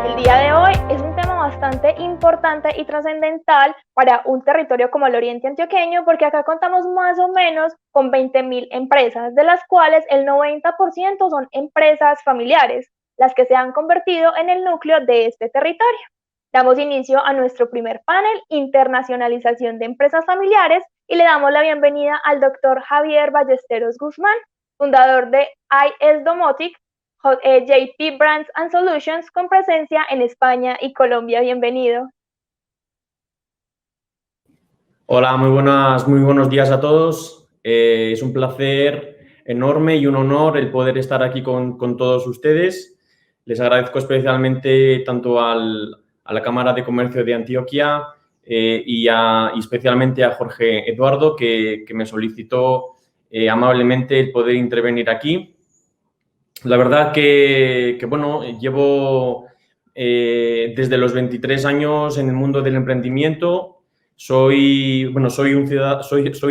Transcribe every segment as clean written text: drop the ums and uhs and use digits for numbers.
El día de hoy es un tema bastante importante y trascendental para un territorio como el Oriente Antioqueño, porque acá contamos más o menos con 20.000 empresas, de las cuales el 90% son empresas familiares, las que se han convertido en el núcleo de este territorio. Damos inicio a nuestro primer panel, Internacionalización de Empresas Familiares, y le damos la bienvenida al doctor Javier Ballesteros Guzmán, fundador de IS Domotic, JP Brands and Solutions, con presencia en España y Colombia. Bienvenido. Hola, muy buenos días a todos. Es un placer enorme y un honor el poder estar aquí con todos ustedes. Les agradezco especialmente tanto a la Cámara de Comercio de Antioquia y especialmente a Jorge Eduardo, que me solicitó amablemente el poder intervenir aquí. La verdad que bueno, llevo desde los 23 años en el mundo del emprendimiento. Soy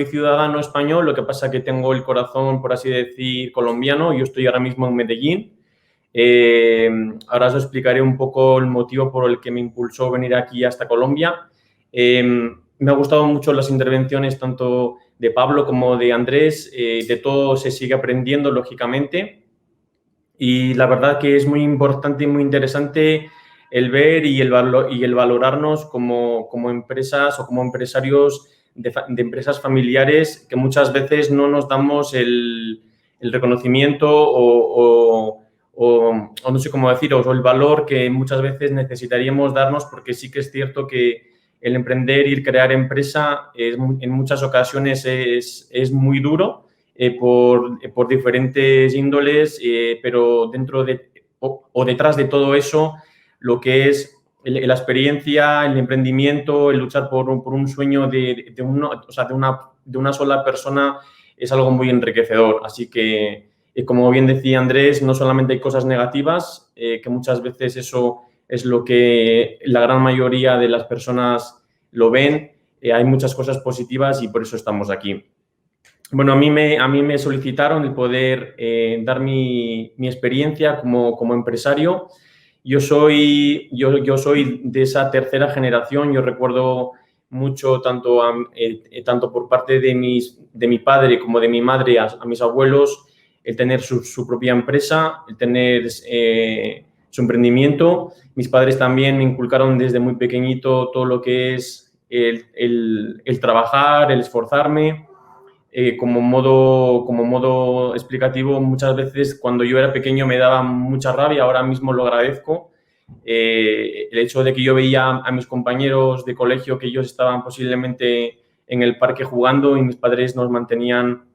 ciudadano español, lo que pasa que tengo el corazón, por así decir, colombiano. Yo estoy ahora mismo en Medellín. Ahora os explicaré un poco el motivo por el que me impulsó venir aquí hasta Colombia. Me ha gustado mucho las intervenciones tanto de Pablo como de Andrés. De todo se sigue aprendiendo, lógicamente. Y la verdad que es muy importante y muy interesante el ver y el valorarnos como empresas o como empresarios de empresas familiares, que muchas veces no nos damos el reconocimiento o no sé cómo deciros, o el valor que muchas veces necesitaríamos darnos, porque sí que es cierto que el emprender y el crear empresa en muchas ocasiones es muy duro. Por diferentes índoles, pero dentro de o detrás de todo eso, lo que es la experiencia, el emprendimiento, el luchar por un sueño de una sola persona es algo muy enriquecedor. Así que, como bien decía Andrés, no solamente hay cosas negativas, que muchas veces eso es lo que la gran mayoría de las personas lo ven. Hay muchas cosas positivas y por eso estamos aquí. Bueno, a mí me solicitaron el poder dar mi experiencia como empresario. Yo soy de esa tercera generación. Yo recuerdo mucho tanto por parte de mi padre como de mi madre a mis abuelos, el tener su propia empresa, el tener su emprendimiento. Mis padres también me inculcaron desde muy pequeñito todo lo que es el trabajar, el esforzarme. Como modo explicativo, muchas veces cuando yo era pequeño me daba mucha rabia, ahora mismo lo agradezco. El hecho de que yo veía a mis compañeros de colegio que ellos estaban posiblemente en el parque jugando y mis padres nos mantenían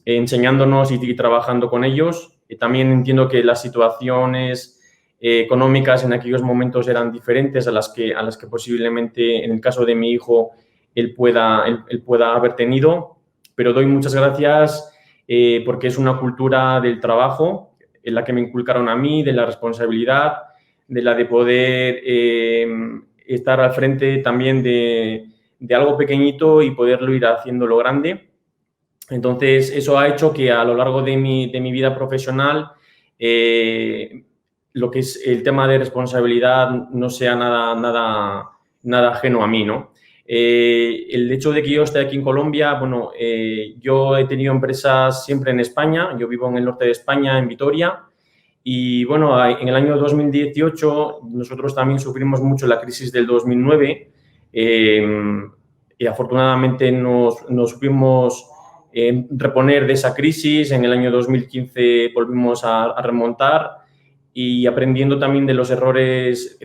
enseñándonos y trabajando con ellos. También entiendo que las situaciones económicas en aquellos momentos eran diferentes a las que posiblemente en el caso de mi hijo él pueda haber tenido. Pero doy muchas gracias porque es una cultura del trabajo en la que me inculcaron a mí, de la responsabilidad, de la de poder estar al frente también de algo pequeñito y poderlo ir haciéndolo grande. Entonces, eso ha hecho que a lo largo de mi vida profesional lo que es el tema de responsabilidad no sea nada ajeno a mí, ¿no? El hecho de que yo esté aquí en Colombia, bueno, yo he tenido empresas siempre en España. Yo vivo en el norte de España, en Vitoria. Y bueno, en el año 2018 nosotros también sufrimos mucho la crisis del 2009 y afortunadamente nos supimos reponer de esa crisis. En el año 2015 volvimos a remontar y aprendiendo también de los errores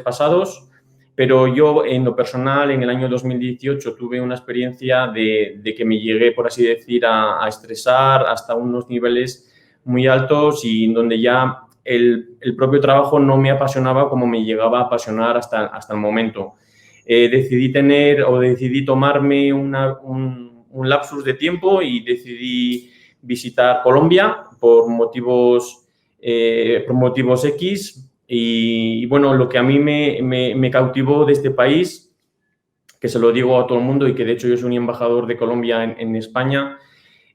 pasados. Pero yo, en lo personal, en el año 2018 tuve una experiencia de que me llegué, por así decir, a estresar hasta unos niveles muy altos y en donde ya el propio trabajo no me apasionaba como me llegaba a apasionar hasta el momento. Decidí tomarme un lapsus de tiempo y decidí visitar Colombia por motivos X. Y bueno, lo que a mí me cautivó de este país, que se lo digo a todo el mundo y que de hecho yo soy un embajador de Colombia en España,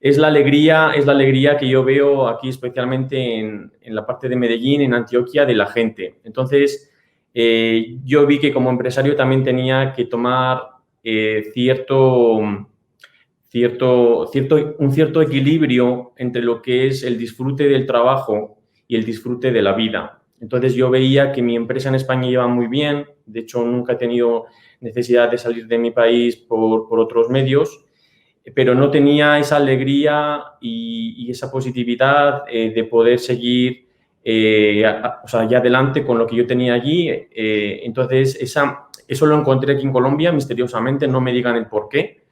es la alegría que yo veo aquí, especialmente en la parte de Medellín, en Antioquia, de la gente. Entonces, yo vi que como empresario también tenía que tomar un cierto equilibrio entre lo que es el disfrute del trabajo y el disfrute de la vida. Entonces, yo veía que mi empresa en España iba muy bien. De hecho, nunca he tenido necesidad de salir de mi país por otros medios, pero no tenía esa alegría y esa positividad de poder seguir o sea, ya adelante con lo que yo tenía allí. Entonces, eso lo encontré aquí en Colombia, misteriosamente, no me digan el por qué.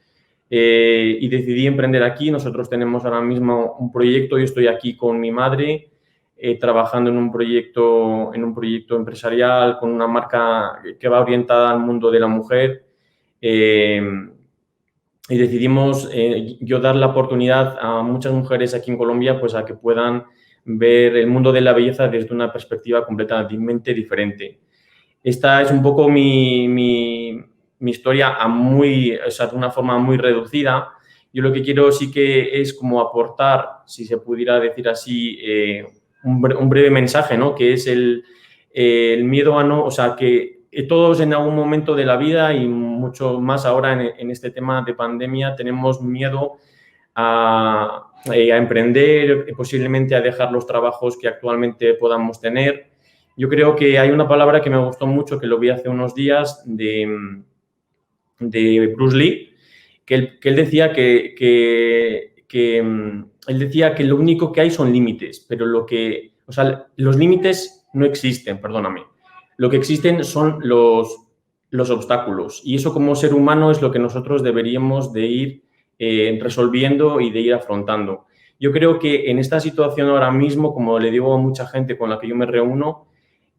Y decidí emprender aquí. Nosotros tenemos ahora mismo un proyecto. Yo estoy aquí con mi madre trabajando en un proyecto empresarial con una marca que va orientada al mundo de la mujer. Y decidimos yo dar la oportunidad a muchas mujeres aquí en Colombia pues a que puedan ver el mundo de la belleza desde una perspectiva completamente diferente. Esta es un poco mi historia o sea, de una forma muy reducida. Yo lo que quiero sí que es como aportar, si se pudiera decir así, un breve mensaje, ¿no? Que es el miedo a no, o sea, que todos en algún momento de la vida y mucho más ahora en este tema de pandemia tenemos miedo a emprender, posiblemente a dejar los trabajos que actualmente podamos tener. Yo creo que hay una palabra que me gustó mucho, que lo vi hace unos días, de Bruce Lee, que él decía él decía que lo único que hay son límites, pero o sea, los límites no existen, perdóname. Lo que existen son los obstáculos, y eso como ser humano es lo que nosotros deberíamos de ir resolviendo y de ir afrontando. Yo creo que en esta situación ahora mismo, como le digo a mucha gente con la que yo me reúno,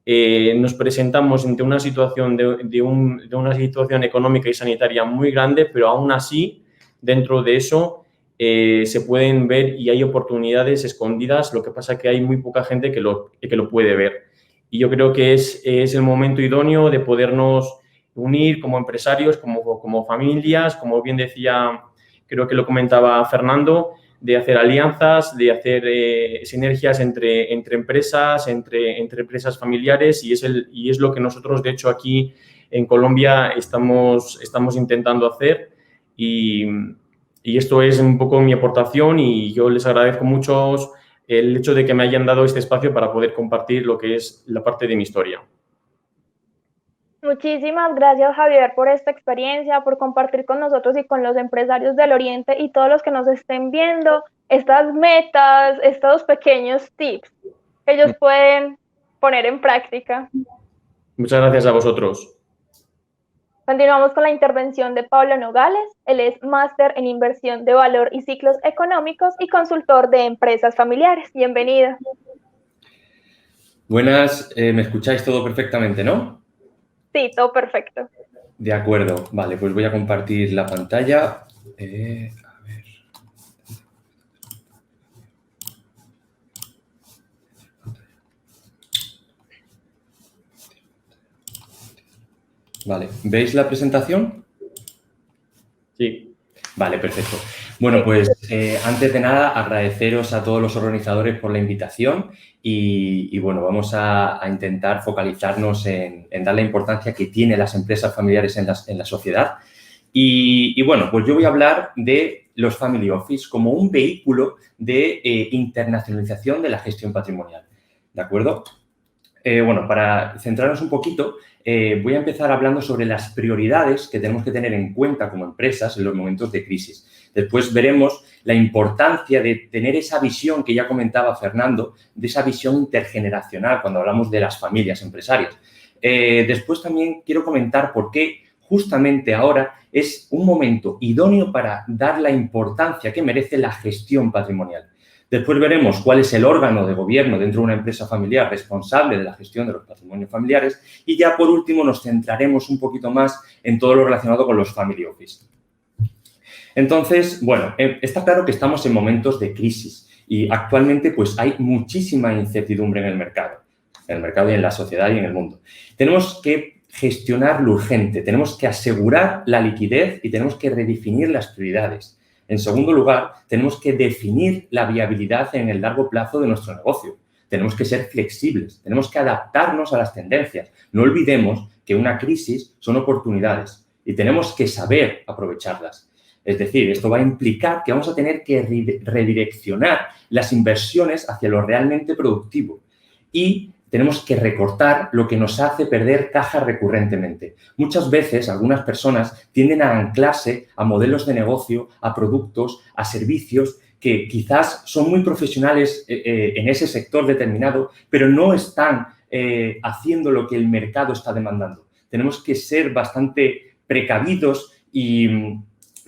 nos presentamos ante una situación de una situación económica y sanitaria muy grande, pero aún así, dentro de eso, se pueden ver y hay oportunidades escondidas. Lo que pasa es que hay muy poca gente que lo puede ver. Y yo creo que es el momento idóneo de podernos unir como empresarios, como familias, como bien decía, creo que lo comentaba Fernando, de hacer alianzas, de hacer sinergias entre empresas, entre empresas familiares, y es lo que nosotros, de hecho, aquí en Colombia estamos intentando hacer, y esto es un poco mi aportación, y yo les agradezco mucho el hecho de que me hayan dado este espacio para poder compartir lo que es la parte de mi historia. Muchísimas gracias, Javier, por esta experiencia, por compartir con nosotros y con los empresarios del Oriente y todos los que nos estén viendo estas metas, estos pequeños tips que ellos pueden poner en práctica. Muchas gracias a vosotros. Continuamos con la intervención de Pablo Nogales. Él es máster en inversión de valor y ciclos económicos y consultor de empresas familiares. Bienvenido. Buenas, me escucháis todo perfectamente, ¿no? Sí, todo perfecto. De acuerdo, vale, pues voy a compartir la pantalla. A ver. Vale, ¿veis la presentación? Sí. Vale, perfecto. Bueno, pues antes de nada agradeceros a todos los organizadores por la invitación y bueno, vamos a intentar focalizarnos en dar la importancia que tienen las empresas familiares en la sociedad. Y bueno, pues yo voy a hablar de los Family Office como un vehículo de internacionalización de la gestión patrimonial, ¿de acuerdo? Bueno, para centrarnos un poquito, voy a empezar hablando sobre las prioridades que tenemos que tener en cuenta como empresas en los momentos de crisis. Después veremos la importancia de tener esa visión que ya comentaba Fernando, de esa visión intergeneracional cuando hablamos de las familias empresarias. Después también quiero comentar por qué justamente ahora es un momento idóneo para dar la importancia que merece la gestión patrimonial. Después veremos cuál es el órgano de gobierno dentro de una empresa familiar responsable de la gestión de los patrimonios familiares y ya por último nos centraremos un poquito más en todo lo relacionado con los Family Office. Entonces, bueno, está claro que estamos en momentos de crisis y actualmente pues hay muchísima incertidumbre en el mercado y en la sociedad y en el mundo. Tenemos que gestionar lo urgente, tenemos que asegurar la liquidez y tenemos que redefinir las prioridades. En segundo lugar, tenemos que definir la viabilidad en el largo plazo de nuestro negocio. Tenemos que ser flexibles, tenemos que adaptarnos a las tendencias. No olvidemos que una crisis son oportunidades y tenemos que saber aprovecharlas. Es decir, esto va a implicar que vamos a tener que redireccionar las inversiones hacia lo realmente productivo y tenemos que recortar lo que nos hace perder caja recurrentemente. Muchas veces algunas personas tienden a anclarse a modelos de negocio, a productos, a servicios que quizás son muy profesionales en ese sector determinado, pero no están haciendo lo que el mercado está demandando. Tenemos que ser bastante precavidos y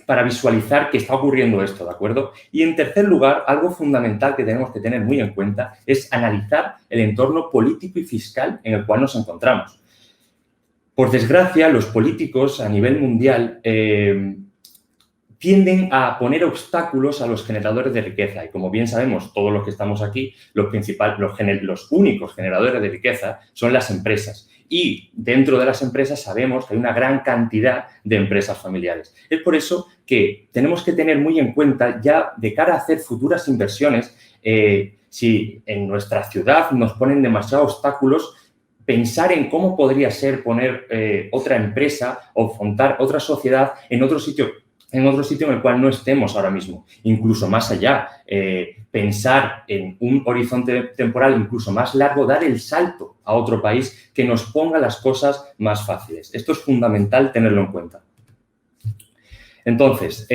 para visualizar que está ocurriendo esto, ¿de acuerdo? Y en tercer lugar, algo fundamental que tenemos que tener muy en cuenta es analizar el entorno político y fiscal en el cual nos encontramos. Por desgracia, los políticos a nivel mundial tienden a poner obstáculos a los generadores de riqueza. Y como bien sabemos, todos los que estamos aquí, los únicos generadores de riqueza son las empresas. Y dentro de las empresas sabemos que hay una gran cantidad de empresas familiares. Es por eso que tenemos que tener muy en cuenta ya de cara a hacer futuras inversiones, si en nuestra ciudad nos ponen demasiados obstáculos, pensar en cómo podría ser poner otra empresa o fundar otra sociedad en otro sitio en el cual no estemos ahora mismo. Incluso más allá, pensar en un horizonte temporal incluso más largo, dar el salto a otro país que nos ponga las cosas más fáciles. Esto es fundamental tenerlo en cuenta. Entonces,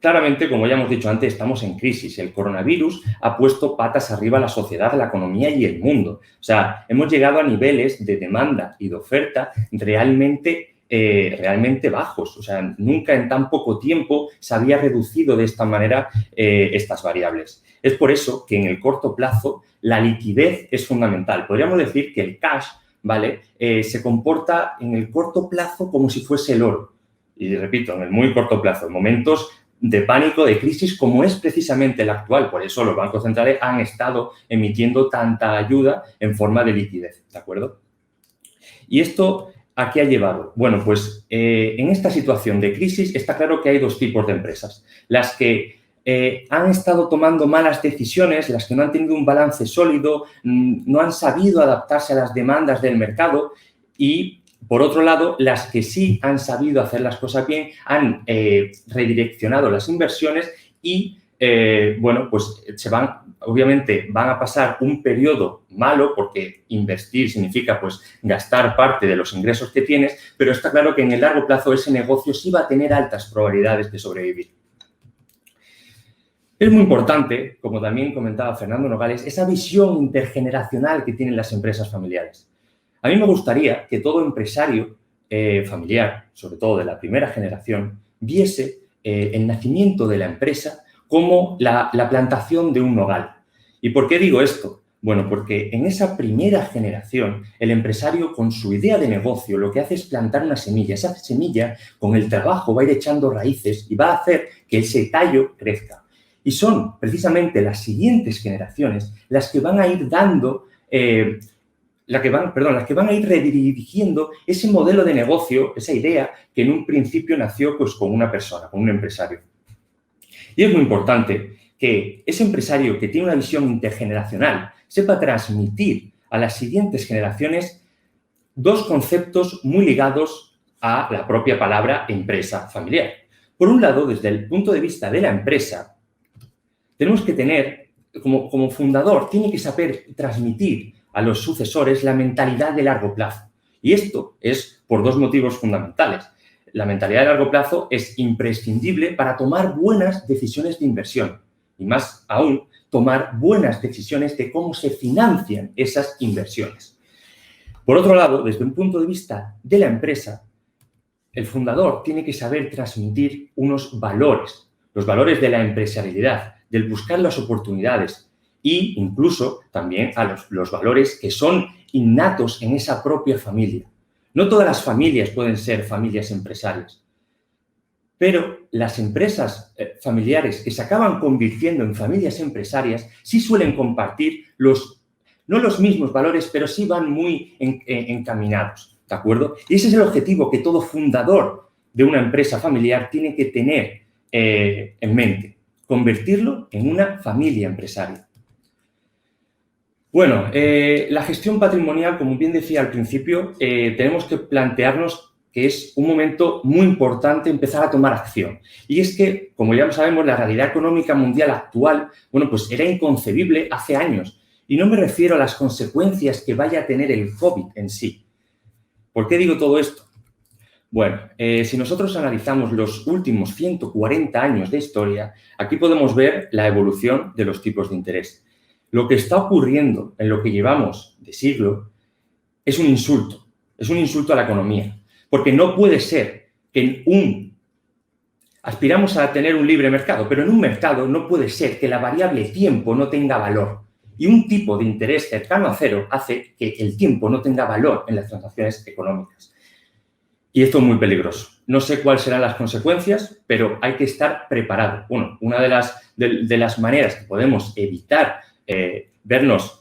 claramente, como ya hemos dicho antes, estamos en crisis. El coronavirus ha puesto patas arriba a la sociedad, a la economía y el mundo. O sea, hemos llegado a niveles de demanda y de oferta realmente bajos. O sea, nunca en tan poco tiempo se había reducido de esta manera estas variables. Es por eso que en el corto plazo la liquidez es fundamental. Podríamos decir que el cash, ¿vale? Se comporta en el corto plazo como si fuese el oro. Y repito, en el muy corto plazo, en momentos de pánico, de crisis, como es precisamente el actual. Por eso los bancos centrales han estado emitiendo tanta ayuda en forma de liquidez, ¿de acuerdo? Y esto, ¿a qué ha llevado? Bueno, pues en esta situación de crisis está claro que hay dos tipos de empresas. Las que han estado tomando malas decisiones, las que no han tenido un balance sólido, no han sabido adaptarse a las demandas del mercado y, por otro lado, las que sí han sabido hacer las cosas bien, han redireccionado las inversiones y, bueno, pues obviamente van a pasar un periodo malo porque invertir significa, pues, gastar parte de los ingresos que tienes, pero está claro que en el largo plazo ese negocio sí va a tener altas probabilidades de sobrevivir. Es muy importante, como también comentaba Fernando Nogales, esa visión intergeneracional que tienen las empresas familiares. A mí me gustaría que todo empresario familiar, sobre todo de la primera generación, viese el nacimiento de la empresa como la plantación de un nogal. ¿Y por qué digo esto? Bueno, porque en esa primera generación, el empresario con su idea de negocio lo que hace es plantar una semilla. Esa semilla, con el trabajo, va a ir echando raíces y va a hacer que ese tallo crezca. Y son precisamente las siguientes generaciones las que van a ir dando, las que van a ir redirigiendo ese modelo de negocio, esa idea que en un principio nació pues con una persona, con un empresario. Y es muy importante que ese empresario que tiene una visión intergeneracional sepa transmitir a las siguientes generaciones dos conceptos muy ligados a la propia palabra empresa familiar. Por un lado, desde el punto de vista de la empresa, tenemos que tener, como fundador, tiene que saber transmitir a los sucesores la mentalidad de largo plazo. Y esto es por dos motivos fundamentales. La mentalidad de largo plazo es imprescindible para tomar buenas decisiones de inversión y, más aún, tomar buenas decisiones de cómo se financian esas inversiones. Por otro lado, desde un punto de vista de la empresa, el fundador tiene que saber transmitir unos valores, los valores de la empresarialidad, del buscar las oportunidades e incluso también a los valores que son innatos en esa propia familia. No todas las familias pueden ser familias empresarias, pero las empresas familiares que se acaban convirtiendo en familias empresarias sí suelen compartir no los mismos valores, pero sí van muy encaminados, ¿de acuerdo? Y ese es el objetivo que todo fundador de una empresa familiar tiene que tener en mente, convertirlo en una familia empresaria. Bueno, la gestión patrimonial, como bien decía al principio, tenemos que plantearnos que es un momento muy importante empezar a tomar acción. Y es que, como ya sabemos, la realidad económica mundial actual, bueno, pues era inconcebible hace años. Y no me refiero a las consecuencias que vaya a tener el COVID en sí. ¿Por qué digo todo esto? Bueno, si nosotros analizamos los últimos 140 años de historia, aquí podemos ver la evolución de los tipos de interés. Lo que está ocurriendo en lo que llevamos de siglo es un insulto a la economía, porque no puede ser que aspiramos a tener un libre mercado, pero en un mercado no puede ser que la variable tiempo no tenga valor. Y un tipo de interés cercano a cero hace que el tiempo no tenga valor en las transacciones económicas. Y esto es muy peligroso. No sé cuáles serán las consecuencias, pero hay que estar preparado. Bueno, una de las maneras que podemos evitar vernos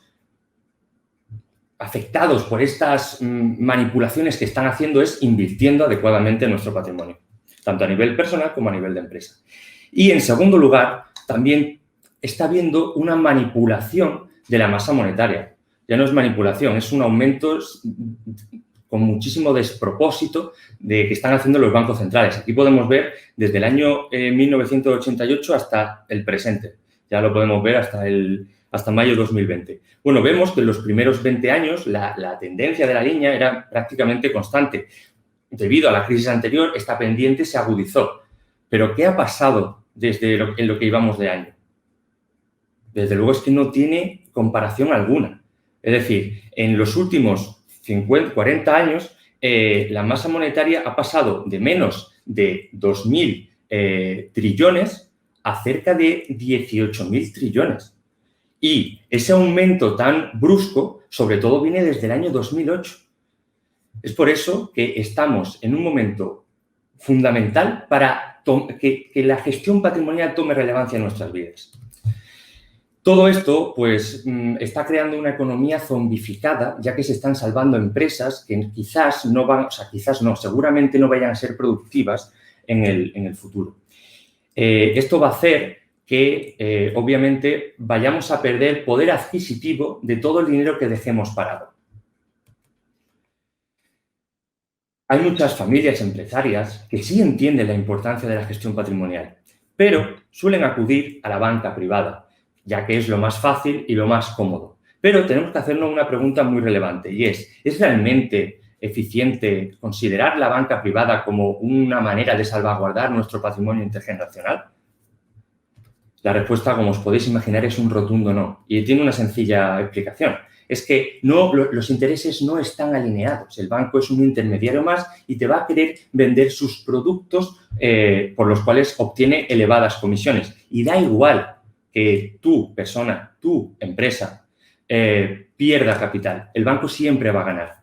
afectados por estas manipulaciones que están haciendo es invirtiendo adecuadamente en nuestro patrimonio, tanto a nivel personal como a nivel de empresa. Y, en segundo lugar, también está habiendo una manipulación de la masa monetaria. Ya no es manipulación, es un aumento con muchísimo despropósito que están haciendo los bancos centrales. Aquí podemos ver desde el año 1988 hasta el presente. Ya lo podemos ver hasta mayo de 2020. Bueno, vemos que en los primeros 20 años la tendencia de la línea era prácticamente constante. Debido a la crisis anterior, esta pendiente se agudizó. Pero, ¿qué ha pasado en lo que llevamos de año? Desde luego es que no tiene comparación alguna. Es decir, en los últimos 40 años, la masa monetaria ha pasado de menos de 2.000 trillones a cerca de 18.000 trillones. Y ese aumento tan brusco, sobre todo, viene desde el año 2008. Es por eso que estamos en un momento fundamental para que la gestión patrimonial tome relevancia en nuestras vidas. Todo esto, pues, está creando una economía zombificada, ya que se están salvando empresas que seguramente no vayan a ser productivas en el futuro. Esto va a hacer que, obviamente, vayamos a perder poder adquisitivo de todo el dinero que dejemos parado. Hay muchas familias empresarias que sí entienden la importancia de la gestión patrimonial, pero suelen acudir a la banca privada, ya que es lo más fácil y lo más cómodo. Pero tenemos que hacernos una pregunta muy relevante y ¿es realmente eficiente considerar la banca privada como una manera de salvaguardar nuestro patrimonio intergeneracional? La respuesta, como os podéis imaginar, es un rotundo no. Y tiene una sencilla explicación. Es que los intereses no están alineados. El banco es un intermediario más y te va a querer vender sus productos por los cuales obtiene elevadas comisiones. Y da igual que tu empresa, pierda capital. El banco siempre va a ganar.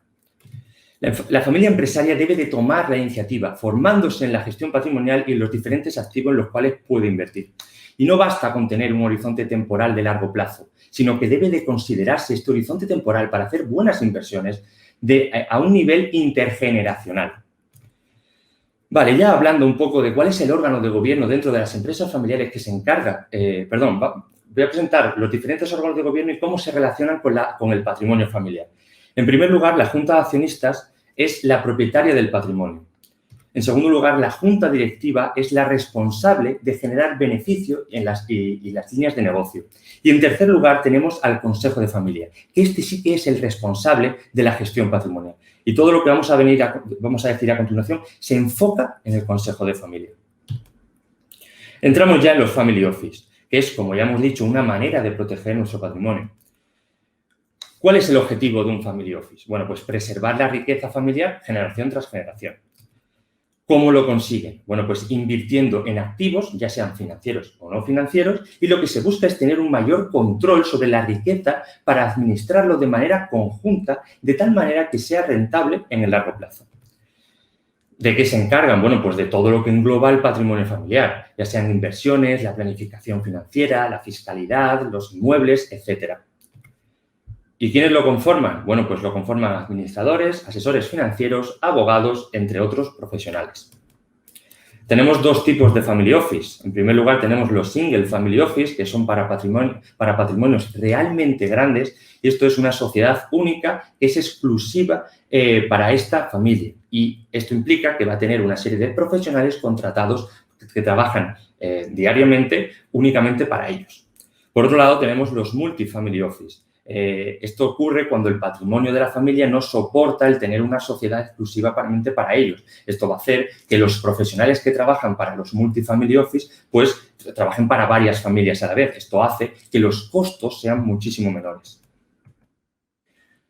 La familia empresaria debe de tomar la iniciativa, formándose en la gestión patrimonial y en los diferentes activos en los cuales puede invertir. Y no basta con tener un horizonte temporal de largo plazo, sino que debe de considerarse este horizonte temporal para hacer buenas inversiones a un nivel intergeneracional. Vale, ya hablando un poco de cuál es el órgano de gobierno dentro de las empresas familiares que se encarga, voy a presentar los diferentes órganos de gobierno y cómo se relacionan con el patrimonio familiar. En primer lugar, la Junta de Accionistas es la propietaria del patrimonio. En segundo lugar, la Junta Directiva es la responsable de generar beneficio y las líneas de negocio. Y en tercer lugar, tenemos al Consejo de Familia, que este sí que es el responsable de la gestión patrimonial. Y todo lo que vamos a decir a continuación se enfoca en el Consejo de Familia. Entramos ya en los Family Office, que es, como ya hemos dicho, una manera de proteger nuestro patrimonio. ¿Cuál es el objetivo de un Family Office? Bueno, pues preservar la riqueza familiar generación tras generación. ¿Cómo lo consiguen? Bueno, pues invirtiendo en activos, ya sean financieros o no financieros, y lo que se busca es tener un mayor control sobre la riqueza para administrarlo de manera conjunta, de tal manera que sea rentable en el largo plazo. ¿De qué se encargan? Bueno, pues de todo lo que engloba el patrimonio familiar, ya sean inversiones, la planificación financiera, la fiscalidad, los inmuebles, etcétera. ¿Y quiénes lo conforman? Bueno, pues lo conforman administradores, asesores financieros, abogados, entre otros profesionales. Tenemos dos tipos de family office. En primer lugar, tenemos los single family office, que son para patrimonios realmente grandes, y esto es una sociedad única que es exclusiva para esta familia. Y esto implica que va a tener una serie de profesionales contratados que trabajan diariamente únicamente para ellos. Por otro lado, tenemos los multifamily office. Esto ocurre cuando el patrimonio de la familia no soporta el tener una sociedad exclusivamente para ellos. Esto va a hacer que los profesionales que trabajan para los multifamily office, pues trabajen para varias familias a la vez. Esto hace que los costos sean muchísimo menores.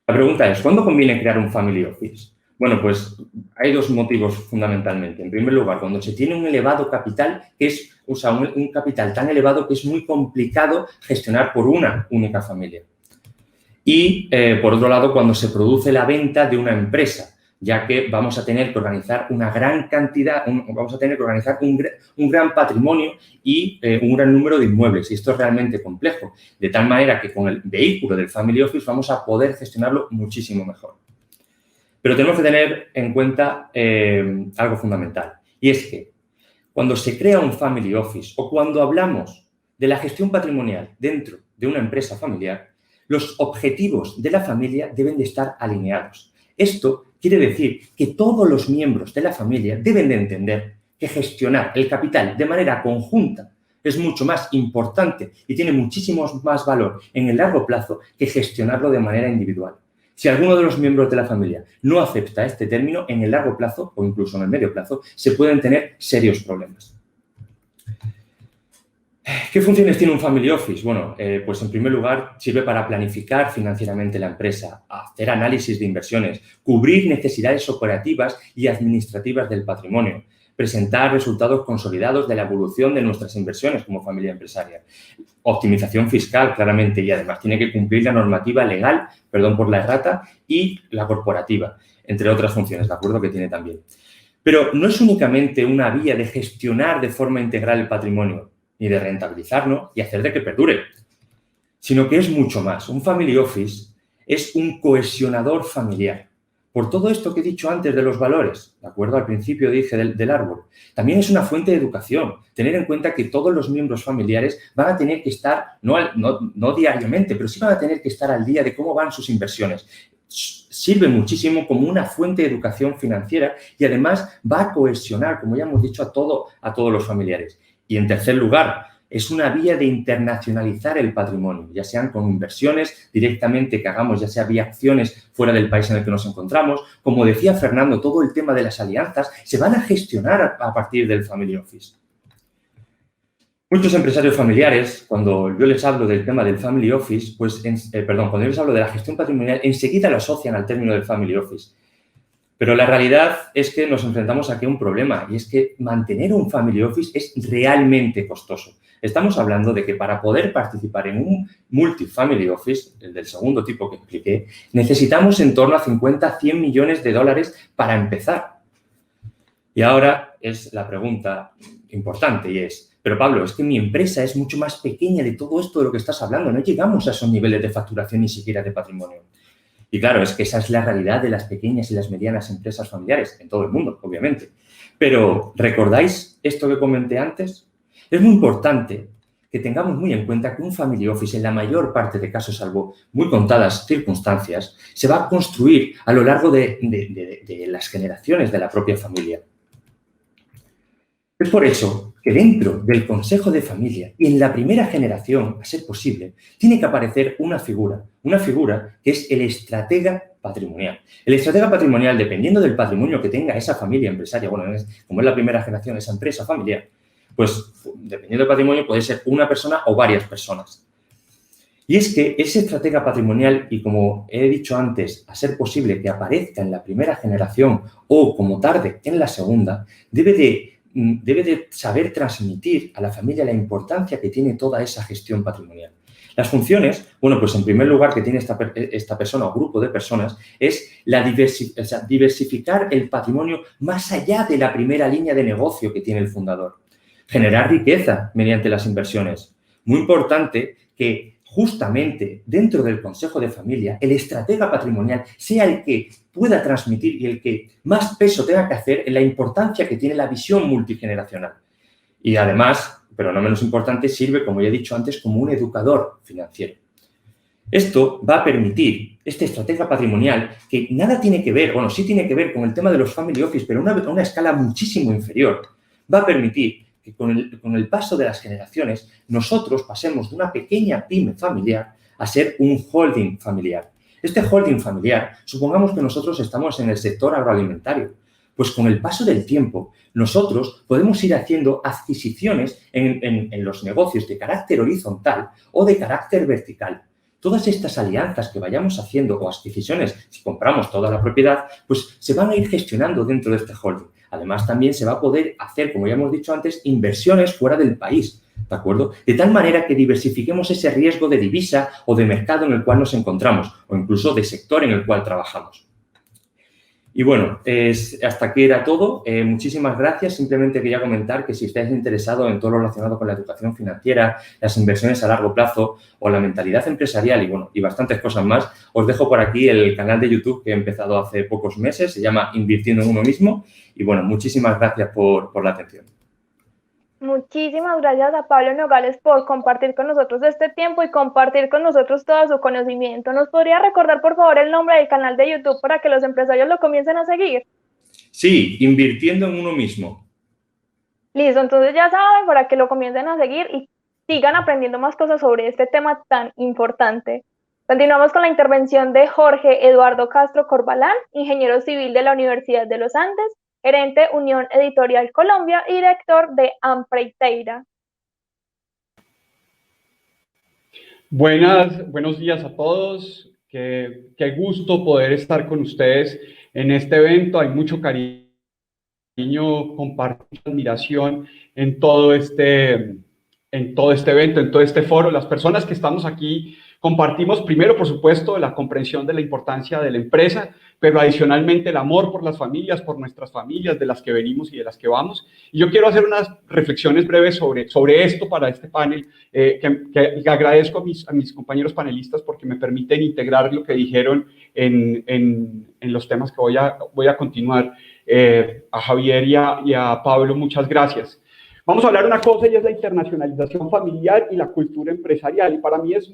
La pregunta es, ¿cuándo conviene crear un family office? Bueno, pues hay dos motivos fundamentalmente. En primer lugar, cuando se tiene un elevado capital, un capital tan elevado que es muy complicado gestionar por una única familia. Y, por otro lado, cuando se produce la venta de una empresa, ya que vamos a tener que organizar una gran cantidad, vamos a tener que organizar un gran patrimonio y un gran número de inmuebles. Y esto es realmente complejo, de tal manera que con el vehículo del family office vamos a poder gestionarlo muchísimo mejor. Pero tenemos que tener en cuenta algo fundamental, y es que cuando se crea un family office o cuando hablamos de la gestión patrimonial dentro de una empresa familiar, los objetivos de la familia deben de estar alineados. Esto quiere decir que todos los miembros de la familia deben de entender que gestionar el capital de manera conjunta es mucho más importante y tiene muchísimo más valor en el largo plazo que gestionarlo de manera individual. Si alguno de los miembros de la familia no acepta este término, en el largo plazo o incluso en el medio plazo, se pueden tener serios problemas. ¿Qué funciones tiene un family office? Bueno, pues en primer lugar sirve para planificar financieramente la empresa, hacer análisis de inversiones, cubrir necesidades operativas y administrativas del patrimonio, presentar resultados consolidados de la evolución de nuestras inversiones como familia empresaria, optimización fiscal claramente y además tiene que cumplir la normativa legal, perdón por la errata, y la corporativa, entre otras funciones, ¿de acuerdo? Que tiene también. Pero no es únicamente una vía de gestionar de forma integral el patrimonio, ni de rentabilizarlo y hacer de que perdure, sino que es mucho más. Un family office es un cohesionador familiar. Por todo esto que he dicho antes de los valores, ¿de acuerdo? Al principio dije del árbol. También es una fuente de educación. Tener en cuenta que todos los miembros familiares van a tener que estar, no diariamente, pero sí van a tener que estar al día de cómo van sus inversiones. Sirve muchísimo como una fuente de educación financiera y además va a cohesionar, como ya hemos dicho, a todos los familiares. Y en tercer lugar, es una vía de internacionalizar el patrimonio, ya sean con inversiones directamente que hagamos, ya sea vía acciones fuera del país en el que nos encontramos. Como decía Fernando, todo el tema de las alianzas se van a gestionar a partir del family office. Muchos empresarios familiares, cuando yo les hablo del tema del family office, cuando yo les hablo de la gestión patrimonial, enseguida lo asocian al término del family office. Pero la realidad es que nos enfrentamos aquí a un problema y es que mantener un family office es realmente costoso. Estamos hablando de que para poder participar en un multifamily office, el del segundo tipo que expliqué, necesitamos en torno a 50 a 100 millones de dólares para empezar. Y ahora es la pregunta importante y es, pero Pablo, es que mi empresa es mucho más pequeña de todo esto de lo que estás hablando. No llegamos a esos niveles de facturación ni siquiera de patrimonio. Y claro, es que esa es la realidad de las pequeñas y las medianas empresas familiares, en todo el mundo, obviamente. Pero, ¿recordáis esto que comenté antes? Es muy importante que tengamos muy en cuenta que un family office, en la mayor parte de casos, salvo muy contadas circunstancias, se va a construir a lo largo de las generaciones de la propia familia. Es por eso que dentro del consejo de familia y en la primera generación, a ser posible, tiene que aparecer una figura que es el estratega patrimonial. El estratega patrimonial, dependiendo del patrimonio que tenga esa familia empresaria, bueno, como es la primera generación, esa empresa familiar, pues dependiendo del patrimonio puede ser una persona o varias personas. Y es que ese estratega patrimonial, y como he dicho antes, a ser posible que aparezca en la primera generación o como tarde en la segunda, debe de saber transmitir a la familia la importancia que tiene toda esa gestión patrimonial. Las funciones, bueno, pues en primer lugar que tiene esta persona o grupo de personas es diversificar el patrimonio más allá de la primera línea de negocio que tiene el fundador. Generar riqueza mediante las inversiones. Muy importante que justamente dentro del Consejo de Familia, el estratega patrimonial sea el que pueda transmitir y el que más peso tenga que hacer en la importancia que tiene la visión multigeneracional. Y además, pero no menos importante, sirve, como ya he dicho antes, como un educador financiero. Esto va a permitir, este estratega patrimonial, que nada tiene que ver, bueno, sí tiene que ver con el tema de los family office, pero a una escala muchísimo inferior, va a permitir que con el paso de las generaciones nosotros pasemos de una pequeña pyme familiar a ser un holding familiar. Este holding familiar, supongamos que nosotros estamos en el sector agroalimentario, pues con el paso del tiempo nosotros podemos ir haciendo adquisiciones en los negocios de carácter horizontal o de carácter vertical. Todas estas alianzas que vayamos haciendo o adquisiciones, si compramos toda la propiedad, pues se van a ir gestionando dentro de este holding. Además, también se va a poder hacer, como ya hemos dicho antes, inversiones fuera del país, ¿de acuerdo? De tal manera que diversifiquemos ese riesgo de divisa o de mercado en el cual nos encontramos o incluso de sector en el cual trabajamos. Y bueno, hasta aquí era todo. Muchísimas gracias. Simplemente quería comentar que si estáis interesados en todo lo relacionado con la educación financiera, las inversiones a largo plazo o la mentalidad empresarial y bastantes cosas más, os dejo por aquí el canal de YouTube que he empezado hace pocos meses. Se llama Invirtiendo en uno mismo. Y bueno, muchísimas gracias por la atención. Muchísimas gracias a Pablo Nogales por compartir con nosotros este tiempo y compartir con nosotros todo su conocimiento. ¿Nos podría recordar, por favor, el nombre del canal de YouTube para que los empresarios lo comiencen a seguir? Sí, Invirtiendo en uno mismo. Listo, entonces ya saben, para que lo comiencen a seguir y sigan aprendiendo más cosas sobre este tema tan importante. Continuamos con la intervención de Jorge Eduardo Castro Corbalán, ingeniero civil de la Universidad de los Andes, gerente Unión Editorial Colombia y director de Ampreiteira. Buenos días a todos. Qué gusto poder estar con ustedes en este evento. Hay mucho cariño, compartir, admiración en todo este evento, en todo este foro. Las personas que estamos aquí compartimos primero, por supuesto, la comprensión de la importancia de la empresa, pero adicionalmente el amor por las familias, por nuestras familias, de las que venimos y de las que vamos. Y yo quiero hacer unas reflexiones breves sobre esto para este panel, que agradezco a mis compañeros panelistas porque me permiten integrar lo que dijeron en los temas que voy a continuar. A Javier y a Pablo, muchas gracias. Vamos a hablar una cosa y es la internacionalización familiar y la cultura empresarial. Y para mí es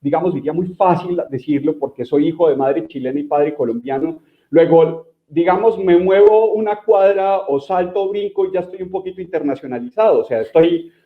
diría muy fácil decirlo porque soy hijo de madre chilena y padre colombiano. Luego, digamos, me muevo una cuadra o salto o brinco y ya estoy un poquito internacionalizado. O sea,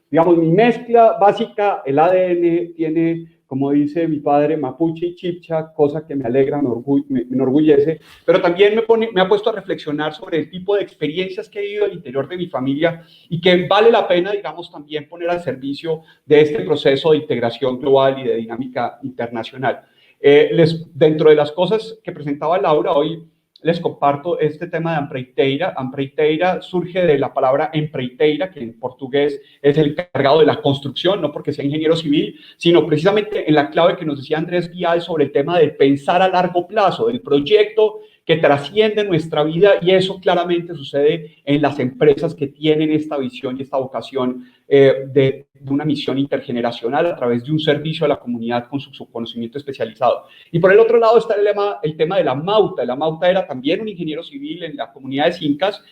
digamos, mi mezcla básica, el ADN tiene, como dice mi padre, mapuche y chipcha, cosa que me alegra, me enorgullece, pero también me ha puesto a reflexionar sobre el tipo de experiencias que he vivido al interior de mi familia y que vale la pena, digamos, también poner al servicio de este proceso de integración global y de dinámica internacional. Dentro de las cosas que presentaba Laura hoy, les comparto este tema de Ampreiteira. Ampreiteira surge de la palabra empreiteira, que en portugués es el encargado de la construcción, no porque sea ingeniero civil, sino precisamente en la clave que nos decía Andrés Vial sobre el tema de pensar a largo plazo, del proyecto que trasciende nuestra vida, y eso claramente sucede en las empresas que tienen esta visión y esta vocación de una misión intergeneracional a través de un servicio a la comunidad con su conocimiento especializado. Y por el otro lado está el tema de la Mauta. La Mauta era también un ingeniero civil en la comunidad de Incas,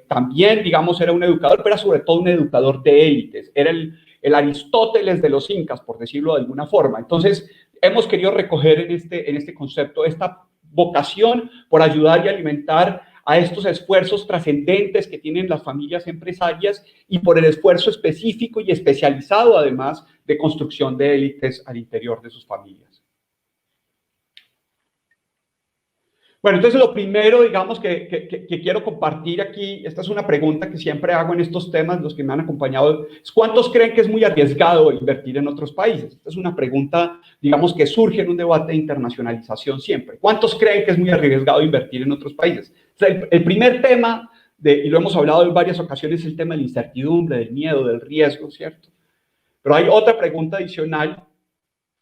también, digamos, era un educador, pero era sobre todo un educador de élites, era el Aristóteles de los Incas, por decirlo de alguna forma. Entonces, hemos querido recoger en este concepto esta vocación por ayudar y alimentar a estos esfuerzos trascendentes que tienen las familias empresarias y por el esfuerzo específico y especializado, además, de construcción de élites al interior de sus familias. Bueno, entonces lo primero, digamos, que quiero compartir aquí, esta es una pregunta que siempre hago en estos temas, los que me han acompañado, es ¿cuántos creen que es muy arriesgado invertir en otros países? Esta es una pregunta, digamos, que surge en un debate de internacionalización siempre. ¿Cuántos creen que es muy arriesgado invertir en otros países? O sea, el primer tema, y lo hemos hablado en varias ocasiones, es el tema de la incertidumbre, del miedo, del riesgo, ¿cierto? Pero hay otra pregunta adicional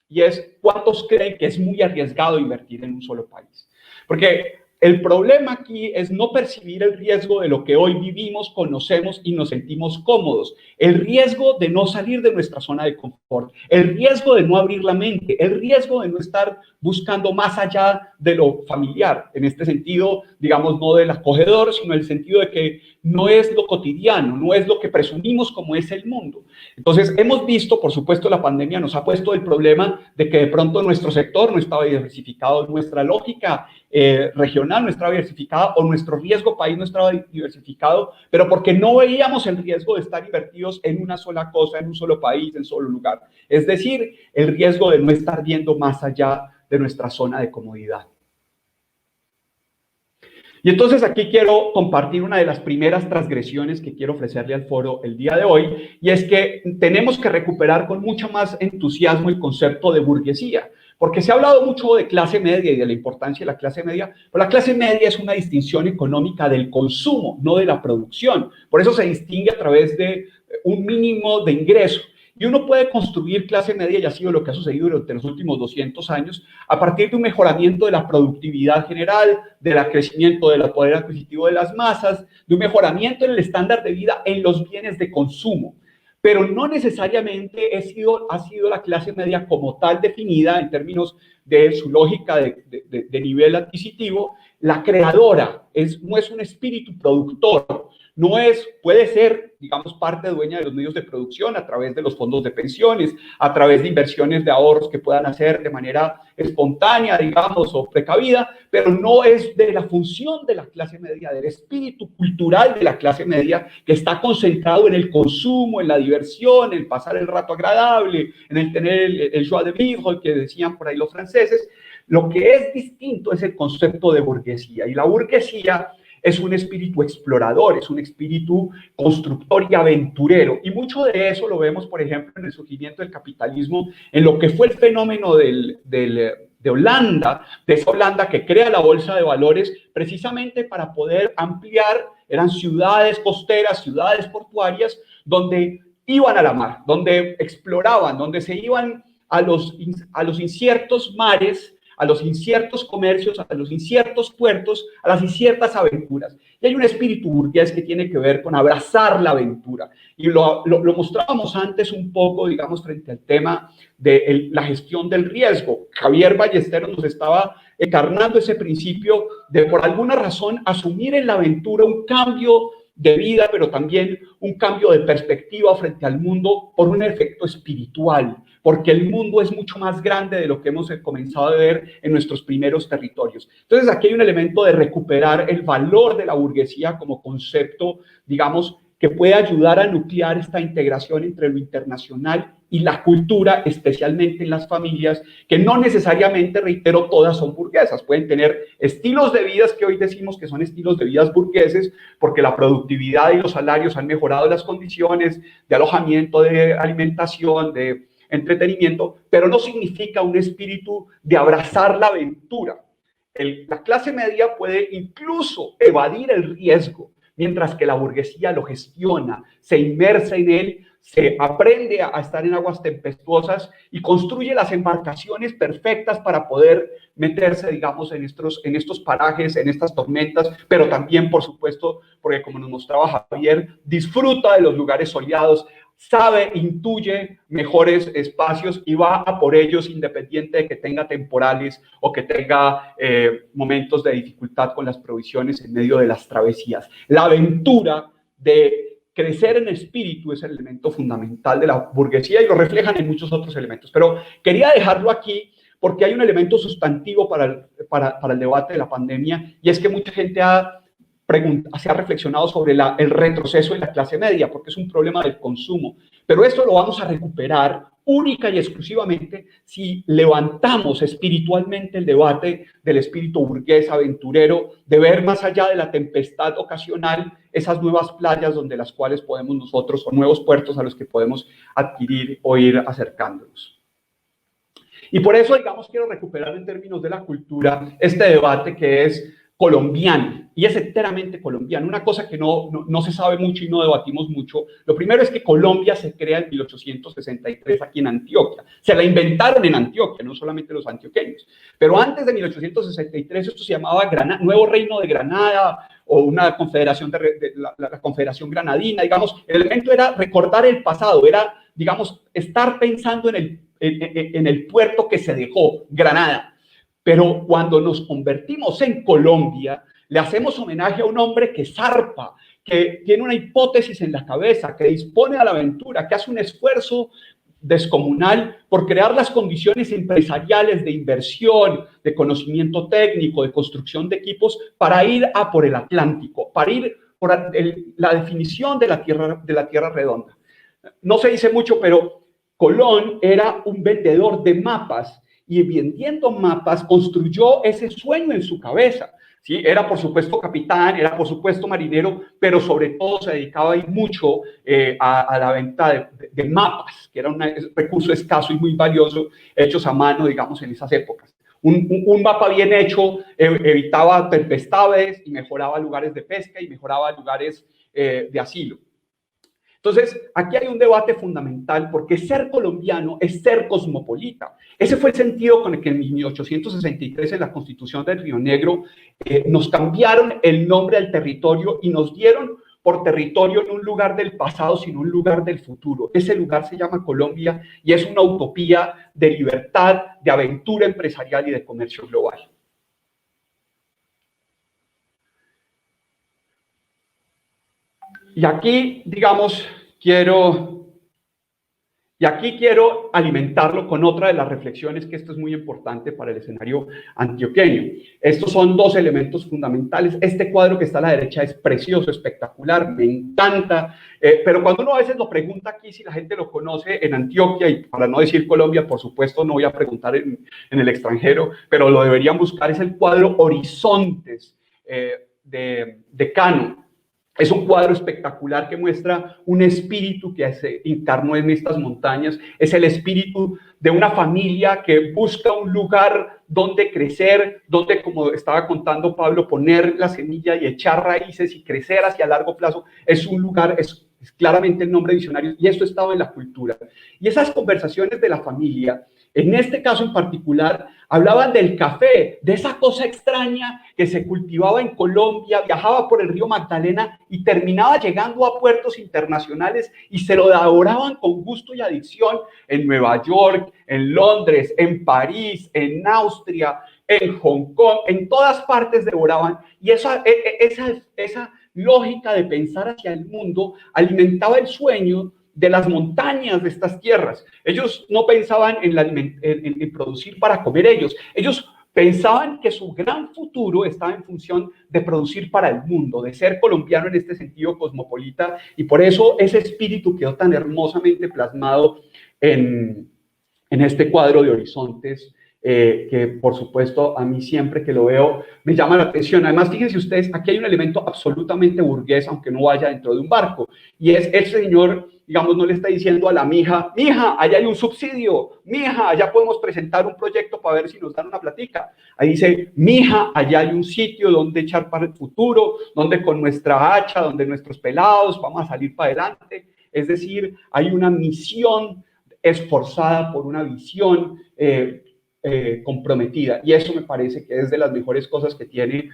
y es ¿cuántos creen que es muy arriesgado invertir en un solo país? Porque El problema aquí es no percibir el riesgo de lo que hoy vivimos, conocemos y nos sentimos cómodos. El riesgo de no salir de nuestra zona de confort. El riesgo de no abrir la mente. El riesgo de no estar buscando más allá de lo familiar. En este sentido, digamos, no del acogedor, sino en el sentido de que no es lo cotidiano, no es lo que presumimos como es el mundo. Entonces, hemos visto, por supuesto, la pandemia nos ha puesto el problema de que de pronto nuestro sector no estaba diversificado, nuestra lógica regional no estaba diversificada o nuestro riesgo país no estaba diversificado, pero porque no veíamos el riesgo de estar invertidos en una sola cosa, en un solo país, en un solo lugar. Es decir, el riesgo de no estar viendo más allá de nuestra zona de comodidad. Y entonces aquí quiero compartir una de las primeras transgresiones que quiero ofrecerle al foro el día de hoy, y es que tenemos que recuperar con mucho más entusiasmo el concepto de burguesía, porque se ha hablado mucho de clase media y de la importancia de la clase media, pero la clase media es una distinción económica del consumo, no de la producción. Por eso se distingue a través de un mínimo de ingreso. Y uno puede construir clase media, y ha sido lo que ha sucedido durante los últimos 200 años, a partir de un mejoramiento de la productividad general, del crecimiento del poder adquisitivo de las masas, de un mejoramiento en el estándar de vida en los bienes de consumo. Pero no necesariamente ha sido la clase media como tal definida en términos de su lógica de nivel adquisitivo, la creadora, no es un espíritu productor, puede ser, digamos, parte dueña de los medios de producción a través de los fondos de pensiones, a través de inversiones de ahorros que puedan hacer de manera espontánea, digamos, o precavida, pero no es de la función de la clase media, del espíritu cultural de la clase media, que está concentrado en el consumo, en la diversión, en pasar el rato agradable, en el tener el joie de vivre que decían por ahí los franceses. Lo que es distinto es el concepto de burguesía, y la burguesía es un espíritu explorador, es un espíritu constructor y aventurero. Y mucho de eso lo vemos, por ejemplo, en el surgimiento del capitalismo, en lo que fue el fenómeno de Holanda, de esa Holanda que crea la bolsa de valores precisamente para poder ampliar, eran ciudades costeras, ciudades portuarias, donde iban a la mar, donde exploraban, donde se iban a los inciertos mares, a los inciertos comercios, a los inciertos puertos, a las inciertas aventuras. Y hay un espíritu burgués que tiene que ver con abrazar la aventura. Y lo mostrábamos antes un poco, digamos, frente al tema de la gestión del riesgo. Javier Ballesteros nos estaba encarnando ese principio de, por alguna razón, asumir en la aventura un cambio de vida, pero también un cambio de perspectiva frente al mundo por un efecto espiritual, porque el mundo es mucho más grande de lo que hemos comenzado a ver en nuestros primeros territorios. Entonces, aquí hay un elemento de recuperar el valor de la burguesía como concepto, digamos, que puede ayudar a nuclear esta integración entre lo internacional y la cultura, especialmente en las familias, que no necesariamente, reitero, todas son burguesas. Pueden tener estilos de vida que hoy decimos que son estilos de vida burgueses, porque la productividad y los salarios han mejorado las condiciones de alojamiento, de alimentación, de entretenimiento, pero no significa un espíritu de abrazar la aventura. La clase media puede incluso evadir el riesgo, mientras que la burguesía lo gestiona, se inmersa en él, se aprende a estar en aguas tempestuosas y construye las embarcaciones perfectas para poder meterse, digamos, en estos parajes, en estas tormentas, pero también, por supuesto, porque como nos mostraba Javier, disfruta de los lugares soleados, sabe, intuye mejores espacios y va a por ellos independiente de que tenga temporales o que tenga momentos de dificultad con las provisiones en medio de las travesías. La aventura de crecer en espíritu es el elemento fundamental de la burguesía y lo reflejan en muchos otros elementos. Pero quería dejarlo aquí porque hay un elemento sustantivo para el debate de la pandemia, y es que mucha gente se ha reflexionado sobre el retroceso en la clase media, porque es un problema del consumo. Pero esto lo vamos a recuperar única y exclusivamente si levantamos espiritualmente el debate del espíritu burgués aventurero, de ver más allá de la tempestad ocasional esas nuevas playas donde las cuales podemos nosotros, o nuevos puertos a los que podemos adquirir o ir acercándonos. Y por eso, digamos, quiero recuperar en términos de la cultura este debate que es colombiano, y es enteramente colombiano. Una cosa que no se sabe mucho y no debatimos mucho, lo primero es que Colombia se crea en 1863 aquí en Antioquia. Se la inventaron en Antioquia, no solamente los antioqueños. Pero antes de 1863 esto se llamaba Nuevo Reino de Granada, o una confederación la Confederación Granadina, digamos. El elemento era recordar el pasado, era, digamos, estar pensando en el puerto que se dejó, Granada. Pero cuando nos convertimos en Colombia, le hacemos homenaje a un hombre que zarpa, que tiene una hipótesis en la cabeza, que dispone a la aventura, que hace un esfuerzo descomunal por crear las condiciones empresariales de inversión, de conocimiento técnico, de construcción de equipos para ir a por el Atlántico, para ir por la definición de la tierra redonda. No se dice mucho, pero Colón era un vendedor de mapas y vendiendo mapas construyó ese sueño en su cabeza. ¿Sí? Era por supuesto capitán, era por supuesto marinero, pero sobre todo se dedicaba ahí mucho a la venta de mapas, que era un recurso escaso y muy valioso, hechos a mano, digamos, en esas épocas. Un mapa bien hecho evitaba tempestades y mejoraba lugares de pesca y mejoraba lugares de asilo. Entonces, aquí hay un debate fundamental porque ser colombiano es ser cosmopolita. Ese fue el sentido con el que en 1863 en la Constitución del Río Negro nos cambiaron el nombre al territorio y nos dieron por territorio no un lugar del pasado, sino un lugar del futuro. Ese lugar se llama Colombia y es una utopía de libertad, de aventura empresarial y de comercio global. Y aquí, digamos, quiero alimentarlo con otra de las reflexiones, que esto es muy importante para el escenario antioqueño. Estos son dos elementos fundamentales. Este cuadro que está a la derecha es precioso, espectacular, me encanta, pero cuando uno a veces lo pregunta aquí si la gente lo conoce en Antioquia, y para no decir Colombia, por supuesto no voy a preguntar en el extranjero, pero lo deberían buscar, es el cuadro Horizontes de Cano. Es un cuadro espectacular que muestra un espíritu que se encarnó en estas montañas. Es el espíritu de una familia que busca un lugar donde crecer, donde, como estaba contando Pablo, poner la semilla y echar raíces y crecer hacia largo plazo. Es un lugar, es claramente el nombre diccionario, y esto estaba en la cultura. Y esas conversaciones de la familia, en este caso en particular, hablaban del café, de esa cosa extraña que se cultivaba en Colombia, viajaba por el río Magdalena y terminaba llegando a puertos internacionales y se lo devoraban con gusto y adicción en Nueva York, en Londres, en París, en Austria, en Hong Kong, en todas partes devoraban. Y esa lógica de pensar hacia el mundo alimentaba el sueño de las montañas de estas tierras. Ellos no pensaban en producir para comer ellos. Ellos pensaban que su gran futuro estaba en función de producir para el mundo, de ser colombiano en este sentido cosmopolita, y por eso ese espíritu quedó tan hermosamente plasmado en este cuadro de Horizontes, que por supuesto a mí siempre que lo veo me llama la atención. Además, fíjense ustedes, aquí hay un elemento absolutamente burgués, aunque no vaya dentro de un barco, y es el señor, digamos, no le está diciendo a la mija, allá hay un subsidio, mija, allá podemos presentar un proyecto para ver si nos dan una platica. Ahí dice, mija, allá hay un sitio donde echar para el futuro, donde con nuestra hacha, donde nuestros pelados vamos a salir para adelante. Es decir, hay una misión esforzada por una visión comprometida, y eso me parece que es de las mejores cosas que tiene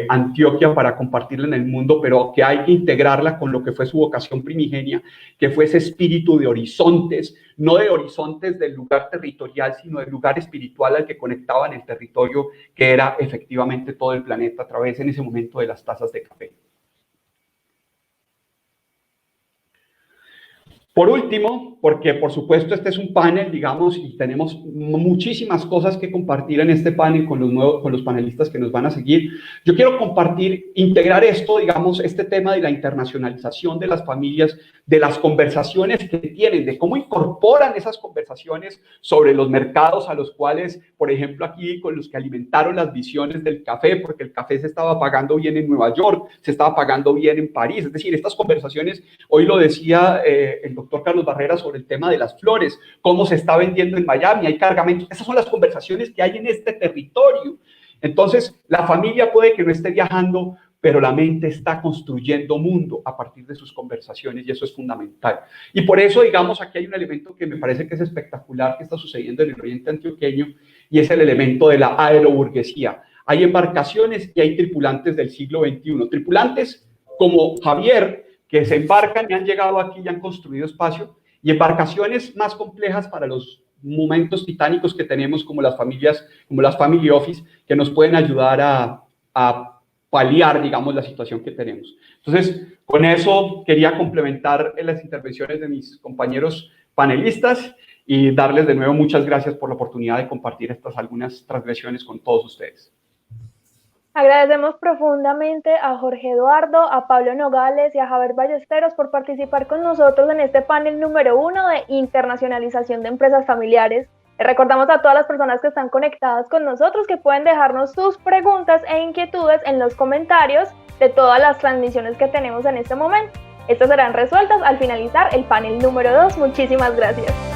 Antioquia para compartirla en el mundo, pero que hay que integrarla con lo que fue su vocación primigenia, que fue ese espíritu de horizontes, no de horizontes del lugar territorial, sino del lugar espiritual al que conectaban el territorio, que era efectivamente todo el planeta a través en ese momento de las tazas de café. Por último, porque por supuesto este es un panel, digamos, y tenemos muchísimas cosas que compartir en este panel con los panelistas que nos van a seguir, yo quiero integrar esto, digamos, este tema de la internacionalización de las familias, de las conversaciones que tienen, de cómo incorporan esas conversaciones sobre los mercados a los cuales, por ejemplo, aquí con los que alimentaron las visiones del café, porque el café se estaba pagando bien en Nueva York, se estaba pagando bien en París. Es decir, estas conversaciones, hoy lo decía el doctor Carlos Barrera sobre el tema de las flores, cómo se está vendiendo en Miami, hay cargamentos. Esas son las conversaciones que hay en este territorio. Entonces, la familia puede que no esté viajando, pero la mente está construyendo mundo a partir de sus conversaciones y eso es fundamental. Y por eso, digamos, aquí hay un elemento que me parece que es espectacular que está sucediendo en el oriente antioqueño y es el elemento de la aeroburguesía. Hay embarcaciones y hay tripulantes del siglo XXI. Tripulantes como Javier, que se embarcan y han llegado aquí y han construido espacio, y embarcaciones más complejas para los momentos titánicos que tenemos como las familias, como las family office, que nos pueden ayudar a paliar, digamos, la situación que tenemos. Entonces, con eso quería complementar las intervenciones de mis compañeros panelistas y darles de nuevo muchas gracias por la oportunidad de compartir estas algunas transgresiones con todos ustedes. Agradecemos profundamente a Jorge Eduardo, a Pablo Nogales y a Javier Ballesteros por participar con nosotros en este panel número 1 de internacionalización de empresas familiares. Recordamos a todas las personas que están conectadas con nosotros que pueden dejarnos sus preguntas e inquietudes en los comentarios de todas las transmisiones que tenemos en este momento. Estas serán resueltas al finalizar el panel número 2. Muchísimas gracias.